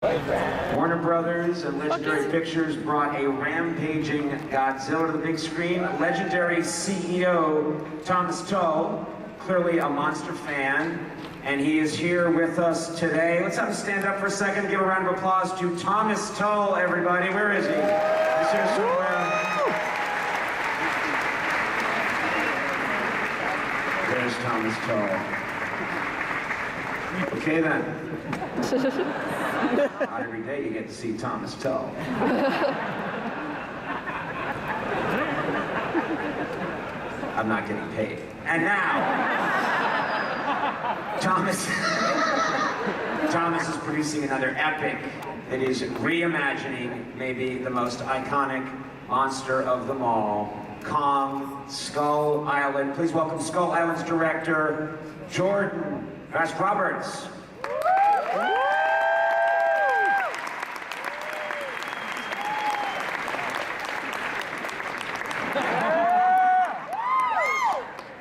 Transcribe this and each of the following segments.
Warner Brothers and Legendary Pictures brought a rampaging Godzilla to the big screen. Legendary CEO Thomas Tull, clearly a monster fan, and he is here with us today. Let's have him stand up for a second. Give a round of applause to Thomas Tull, everybody. Where is he? He's here somewhere. There's Thomas Tull. Okay then. Not every day you get to see Thomas Tull. I'm not getting paid. And now, Thomas is producing another epic that is reimagining maybe the most iconic monster of them all, Kong Skull Island. Please welcome Skull Island's director, Jordan S. Roberts.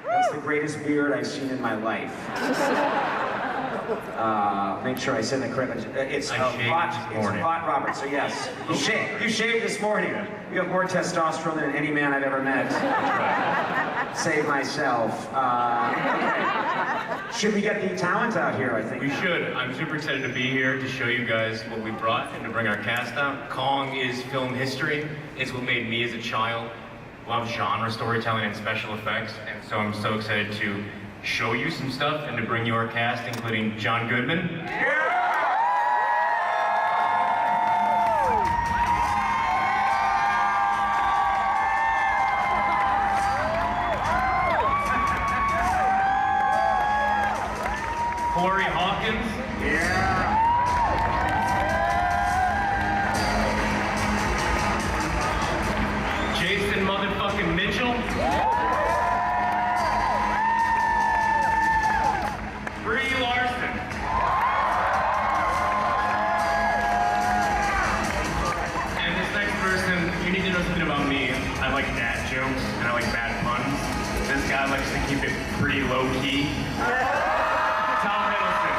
That's the greatest beard I've seen in my life. Make sure I said that correctly. It's Hot Roberts, so yes. You shaved this morning. You have more testosterone than any man I've ever met. Save myself. Okay. Should we get the talent out here, I think? We should. I'm super excited to be here to show you guys what we brought and to bring our cast out. Kong is film history. It's what made me as a child love genre storytelling and special effects, and so I'm so excited to show you some stuff and to bring you our cast, including John Goodman. Corey Hawkins. Jason motherfucking Mitchell. Brie Larson. And this next person, you need to know something about me. I like dad jokes and I like bad puns. This guy likes to keep it pretty low key. Tom Hiddleston.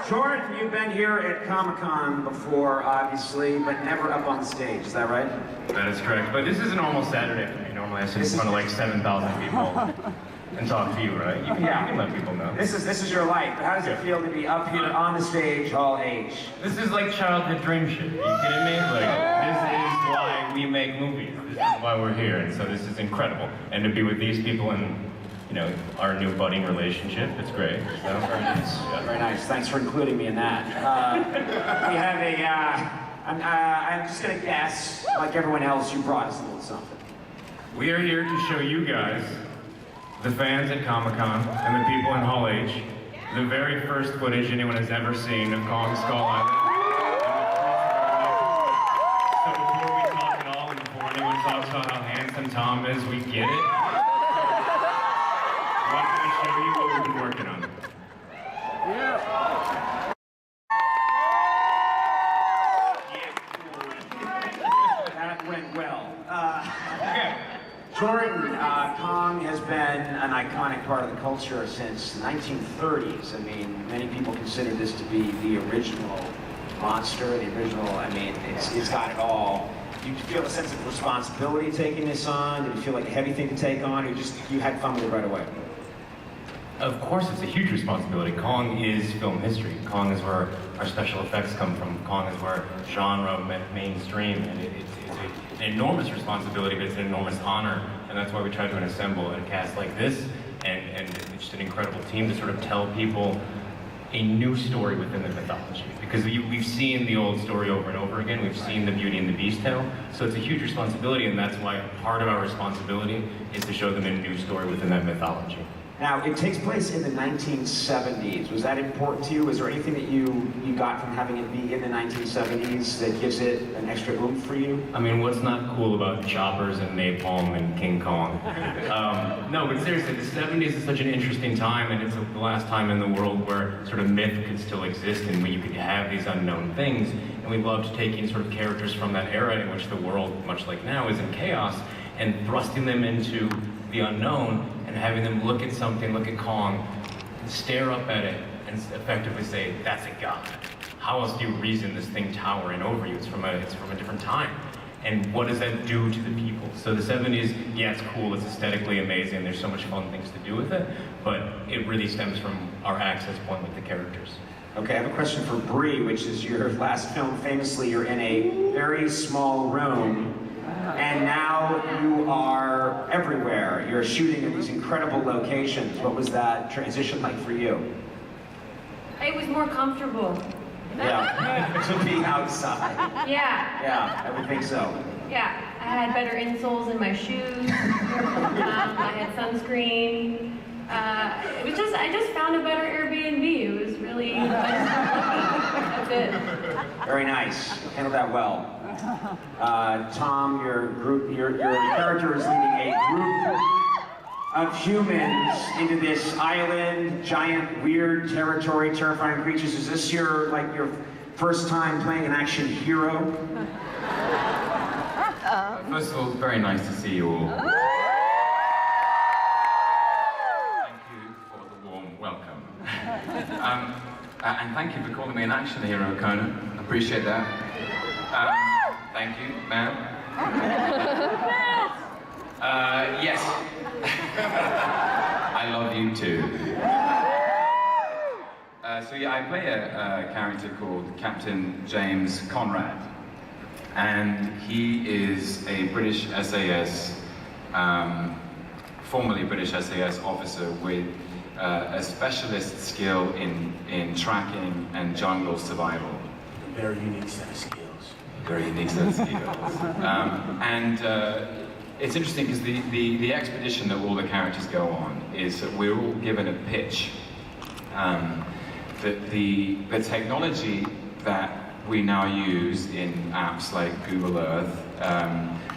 Jordan, you've been here at Comic-Con before, obviously, but never up on stage. Is that right? That is correct. But this is a normal Saturday for me. Normally I sit in front of like 7,000 people and talk to you, right? You can let people know. This is your life. How does it feel to be up here on the stage, all age? This is like childhood dream shit. Are you kidding me? Like, this is why we make movies. This is why we're here. And so this is incredible. And to be with these people and, you know, our new budding relationship, it's great. So, very nice. Yeah. Very nice. Thanks for including me in that. We have I'm just going to guess, like everyone else, you brought us a little something. We are here to show you guys, the fans at Comic-Con and the people in Hall H, the very first footage anyone has ever seen of Kong Skull Island. So before we talk at all, and before anyone talks about how handsome Tom is, we get it. Why don't we show you what we've been working on? That went well. Okay. Jordan, Kong has been an iconic part of the culture since the 1930s. I mean, many people consider this to be the original monster, the original, I mean, it's got it all. Do you feel a sense of responsibility taking this on? Did you feel like a heavy thing to take on, or you had fun with it right away? Of course, it's a huge responsibility. Kong is film history. Kong is where our special effects come from. Kong is where genre went mainstream, and it's an enormous responsibility, but it's an enormous honor, and that's why we try to assemble a cast like this, and it's just an incredible team to sort of tell people a new story within the mythology. Because we've seen the old story over and over again. We've seen the Beauty and the Beast tale. So it's a huge responsibility, and that's why part of our responsibility is to show them a new story within that mythology. Now, it takes place in the 1970s. Was that important to you? Was there anything that you got from having it be in the 1970s that gives it an extra oomph for you? I mean, what's not cool about choppers and napalm and King Kong? No, but seriously, the 70s is such an interesting time, and it's the last time in the world where sort of myth could still exist and where you could have these unknown things. And we loved taking sort of characters from that era in which the world, much like now, is in chaos, and thrusting them into the unknown and having them look at something, look at Kong, stare up at it, and effectively say, that's a god. How else do you reason this thing towering over you? It's from a different time. And what does that do to the people? So the 70s, yeah, it's cool, it's aesthetically amazing, there's so much fun things to do with it, but it really stems from our access point with the characters. Okay, I have a question for Bree, which is your last film. Famously, you're in a very small room, and now you are everywhere. You're shooting at these incredible locations. What was that transition like for you? It was more comfortable. Yeah, to be outside. Yeah. Yeah, I would think so. Yeah, I had better insoles in my shoes. I had sunscreen. I just found a better Airbnb. It was really, that's it. Very nice. Handled that well. Tom, your character is leading a group of humans into this island, giant, weird territory, terrifying creatures. Is this your first time playing an action hero? First of all, very nice to see you all. Thank you for the warm welcome. And thank you for calling me an action hero, Conan. I appreciate that. Thank you, ma'am. Yes. I love you too. So yeah, I play a character called Captain James Conrad, and he is a British SAS, formerly British SAS officer with a specialist skill in tracking and jungle survival. A very unique set of skills. Very unique set of skills. It's interesting because the expedition that all the characters go on is that we're all given a pitch. That the technology that we now use in apps like Google Earth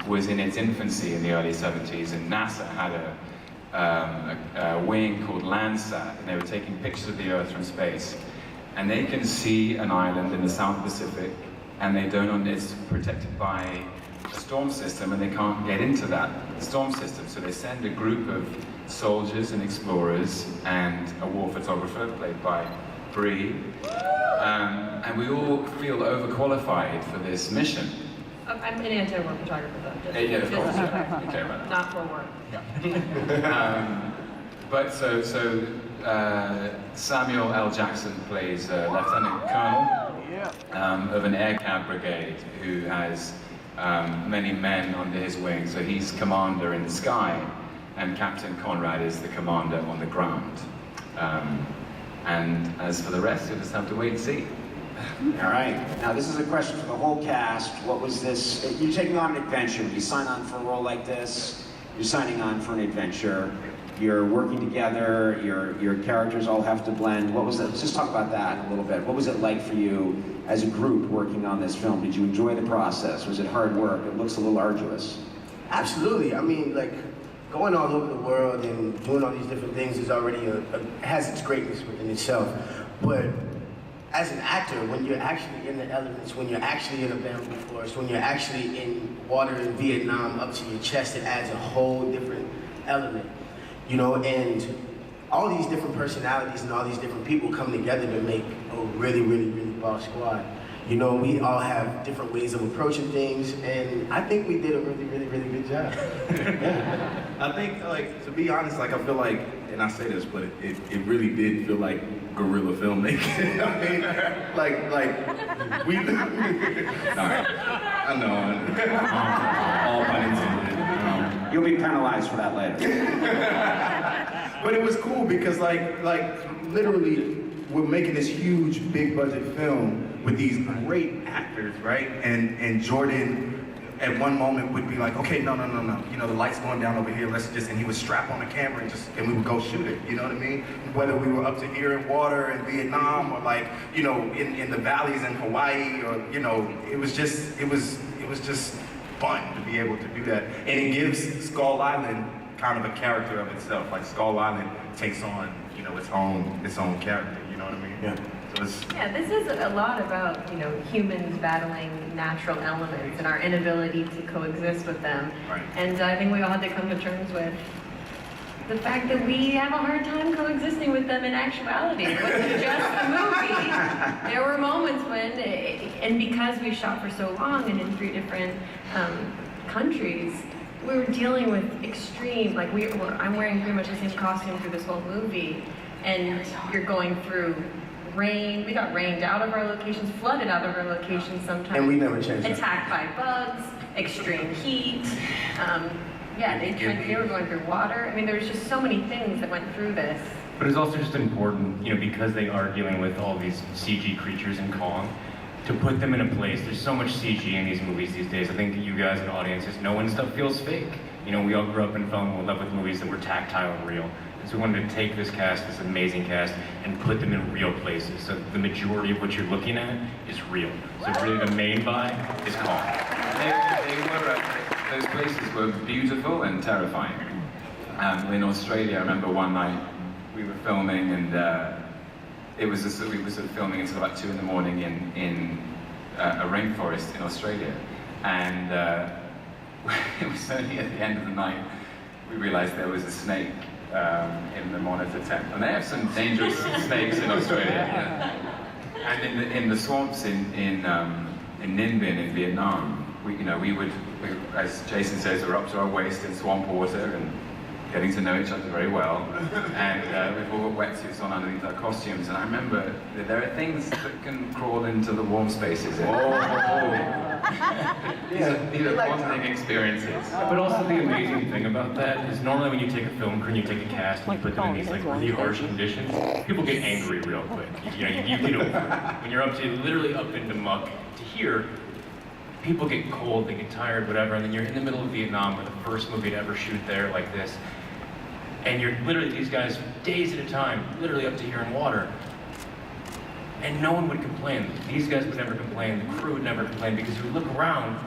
was in its infancy in the early 70s, and NASA had a wing called Landsat, and they were taking pictures of the Earth from space. And they can see an island in the South Pacific, and it's protected by a storm system, and they can't get into that storm system. So they send a group of soldiers and explorers and a war photographer played by Bree, and we all feel overqualified for this mission. I'm an anti-war photographer though. Yeah, of course. Yeah. You care about that. Not for work. But Samuel L. Jackson plays Lieutenant Colonel of an air cab brigade who has many men under his wing. So he's commander in the sky, and Captain Conrad is the commander on the ground. And as for the rest, you'll just have to wait and see. All right. Now, this is a question for the whole cast. What was this? You're taking on an adventure. You sign on for a role like this, you're signing on for an adventure. You're working together. Your characters all have to blend. What was it? Let's just talk about that a little bit. What was it like for you as a group working on this film? Did you enjoy the process? Was it hard work? It looks a little arduous. Absolutely. I mean, like, going all over the world and doing all these different things is already has its greatness within itself. But as an actor, when you're actually in the elements, when you're actually in a bamboo forest, when you're actually in water in Vietnam up to your chest, it adds a whole different element, you know, and all these different personalities and all these different people come together to make a really, really, really boss squad. You know, we all have different ways of approaching things, and I think we did a really, really, really good job. Yeah. I think, like, to be honest, like, I feel like, and I say this, but it really did feel like guerrilla filmmaking. I mean, like, we, sorry, I know, all pun intended. You'll be penalized for that later. But it was cool because, like, literally, we're making this huge, big budget film with these great actors, right? And Jordan, at one moment, would be like, okay, no. You know, the light's going down over here, and he would strap on the camera and we would go shoot it, you know what I mean? Whether we were up to here in water in Vietnam or like, you know, in the valleys in Hawaii, or, you know, it was just fun to be able to do that. And it gives Skull Island kind of a character of itself. Like Skull Island takes on, you know, its own character. You know what I mean? Yeah. So it's, Yeah, this is a lot about, you know, humans battling natural elements and our inability to coexist with them. Right. And I think we all had to come to terms with the fact that we have a hard time coexisting with them in actuality. It wasn't just a movie. There were moments when, and because we shot for so long and in 3 different countries, we were dealing with extreme, like I'm wearing pretty much the same costume through this whole movie, and you're going through rain. We got rained out of our locations, flooded out of our locations sometimes. And we never changed that. Attacked by bugs, extreme heat. Yeah, they were going through water. I mean, there was just so many things that went through this. But it's also just important, you know, because they are dealing with all these CG creatures in Kong, to put them in a place. There's so much CG in these movies these days. I think that you guys and audiences know when stuff feels fake. You know, we all grew up and fell in love with movies that were tactile and real. And so we wanted to take this cast, this amazing cast, and put them in real places. So the majority of what you're looking at is real. So really the main vibe is Kong. Those places were beautiful and terrifying. In Australia, I remember one night we were filming, and we were filming until about 2 in the morning in a rainforest in Australia. And it was only at the end of the night we realized there was a snake in the monitor tent. And they have some dangerous snakes in Australia. And in the swamps in Ninh Binh in Vietnam, we would, as Jason says, we're up to our waist in swamp water and getting to know each other very well. And we've all got wetsuits on underneath our costumes. And I remember that there are things that can crawl into the warm spaces. These are bonding experiences. But also the amazing thing about that is normally when you take a film crew and you take a cast and you put them in these like really harsh conditions, people get angry real quick. You get over it. When you're up to literally up into muck, to here, people get cold, they get tired, whatever, and then you're in the middle of Vietnam, or the first movie to ever shoot there like this, and you're literally, these guys, days at a time, literally up to here in water, and no one would complain. These guys would never complain, the crew would never complain, because you look around,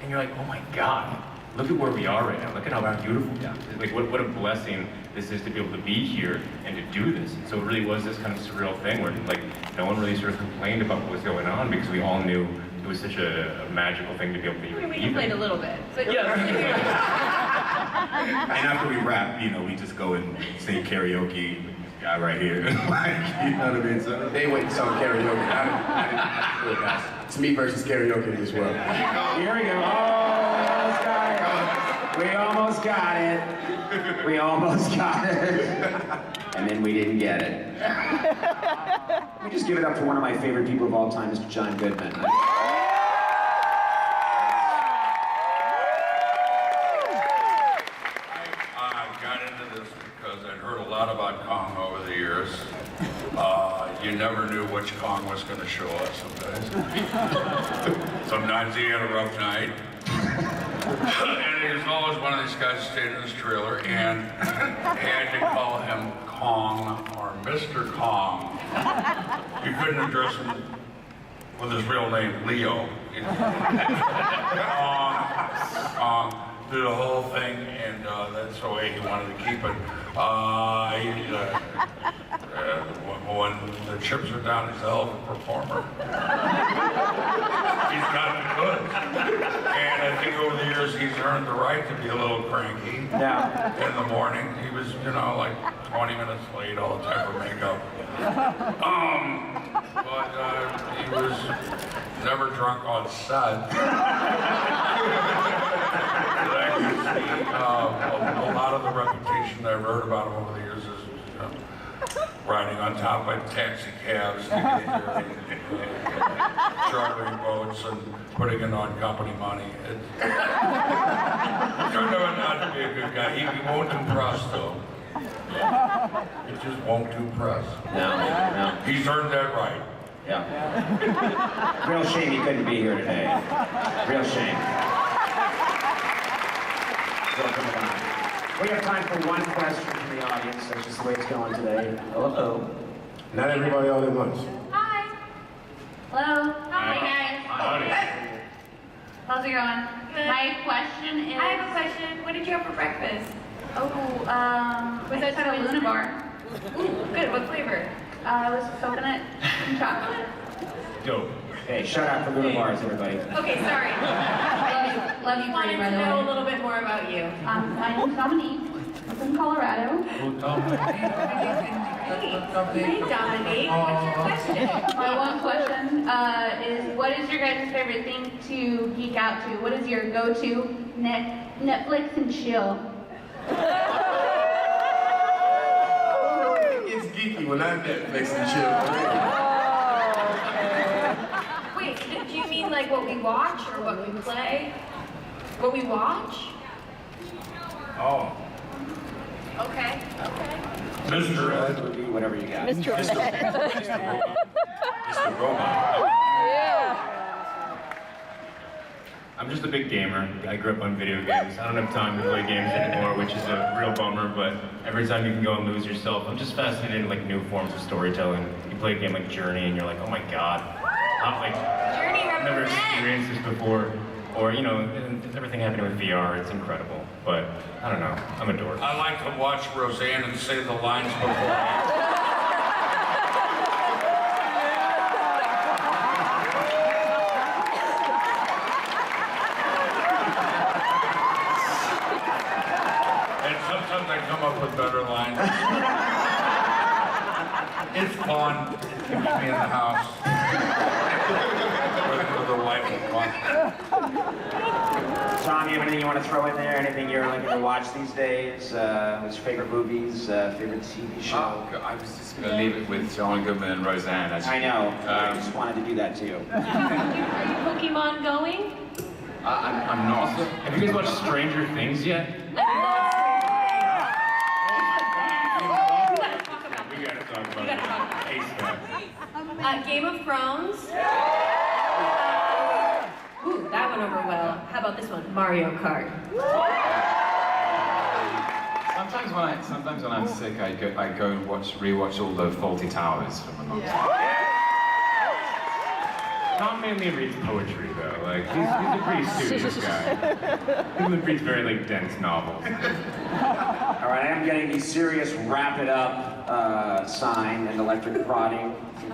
and you're like, oh my God, look at where we are right now, look at how beautiful it is. Like, what a blessing this is to be able to be here and to do this. And so it really was this kind of surreal thing where, like, no one really sort of complained about what was going on, because we all knew it was such a magical thing to be able to even We complained a little bit, but yeah. and after we rap, you know, we just go and sing karaoke with this guy right here. Like, you know what I mean? So They went and sung karaoke. I didn't do it, guys. It's me versus karaoke as well. Here we go. We almost got it. We almost got it. And then we didn't get it. Let me just give it up for one of my favorite people of all time, Mr. John Goodman. I got into this because I'd heard a lot about Kong over the years. You never knew which Kong was going to show up sometimes. Sometimes he had a rough night. And he was always one of these guys staying in his trailer, and I had to call him Kong or Mr. Kong. You couldn't address him with his real name, Leo. Kong, did the whole thing, and that's the way he wanted to keep it. When the chips are down, he's a hell of a performer. He's got the goods. And I think over the years he's earned the right to be a little cranky. Yeah. In the morning, he was, like 20 minutes late all the time for makeup. But he was never drunk on set. A lot of the reputation I've heard about him over the years is riding on top of taxi cabs, chartering boats, and putting it on company money. It turned out not to be a good guy. He won't impress, though. It just won't impress. No. He's earned that right. Yeah. Real shame he couldn't be here today. Real shame. We have time for one question from the audience. That's just the way it's going today. Hello. Not everybody all at once. Hi. Hello. Hi guys. How's it going? Good. My question is. I have a question. What did you have for breakfast? Was that at a Luna bar? Ooh, good. What flavor? It was coconut and chocolate. Dope. Hey, shout out for Luna Bars, everybody. Okay, sorry. Love you, Wanted pretty, by to the know a way. little bit more about you. My name's Dominique. I'm from Colorado. Hey, Dominique, what's your question? My one question is, what is your guys' favorite thing to geek out to? What is your go-to Netflix and chill? It's geeky when I'm Netflix and chill. Wait, do you mean like what we watch or what we play? What we watch? Oh. Okay. Mr. Movie, whatever you got. Mr. Robot. I'm just a big gamer. I grew up on video games. I don't have time to play games anymore, which is a real bummer, but every time you can go and lose yourself, I'm just fascinated in like new forms of storytelling. You play a game like Journey and you're like, oh my god. Journey I've never represent. experienced this before. Or, you know, everything happening with VR, it's incredible. But, I don't know, I'm a dork. I like to watch Roseanne and say the lines beforehand. And sometimes I come up with better lines. It's fun. It keeps me in the house. With a life of fun. Tom, you have anything you want to throw in there? Anything you're looking to watch these days? What's your favorite movies? Favorite TV show? Oh, I was just going to leave it with John Goodman and Roseanne. I know. I just wanted to do that too. Are you Pokemon going? I'm not. Have you guys watched Stranger Things yet? We gotta talk about We gotta talk about We gotta talk about it. ASAP. Game of Thrones. Ooh, that went over well. How about this one? Mario Kart. Sometimes when I'm sick, I go and rewatch all the Faulty Towers from a long time. Tom mainly reads poetry, though. Like, he's a pretty studious guy. He reads very, like, dense novels. All right, I am getting the serious wrap it up sign and electric prodding in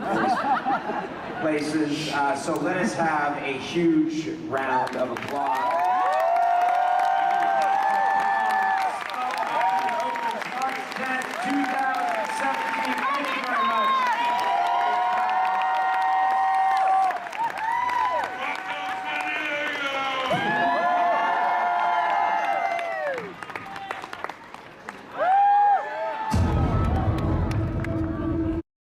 places. So let us have a huge round of applause.